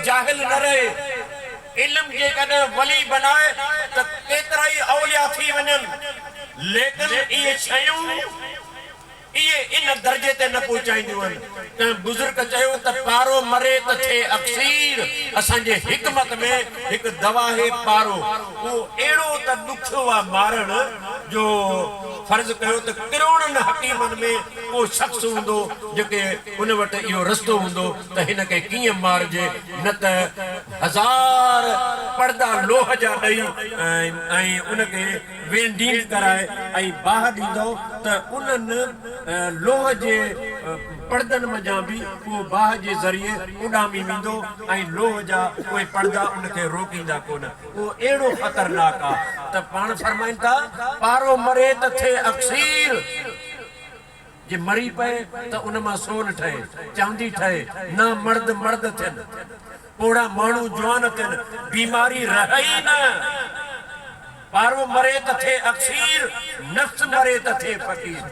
जाहिल न रहे इल्म जे कदे वली बनाए त केतरा ही औलिया थी वनन लेकिन ये शयूं ये इन दर्जे ते न पहुचाईंदियूं आहिनि बुजुर्ग चयो त पारो मरे त थे अक्सीर असांजे हिकमत में हिक दवा है पारो वो एड़ो त दुखो आ मारण जो फर्ज कयो त करोड़न हकीमन में वो शख्स हुंदो जेके उन वट इहो रस्तो हुंदो त हिन के कीअं मारजे न त हजार पर्दा लोह जा ॾेई ऐं उन के वेंडींग कराए ऐं बाह ॾींदो त उन्हनि लोह जे पर्दन मजा भी वो बाह जे जरिए उडामी वेंदो ऐं लोह जा कोई पर्दा उनके रोकींदा कोन वो एड़ो खतरनाक आ त पाण फरमाइन था पारो मरे त थे अक्सीर जे मरी पए त उन मां सोन ठहे चांदी ठहे ना मर्द मर्द थियन पोड़ा माण्हू जवान थियन बीमारी रहे ही न पारो मरे त थे अक्सीर नफ्स मरे त थे फकीर।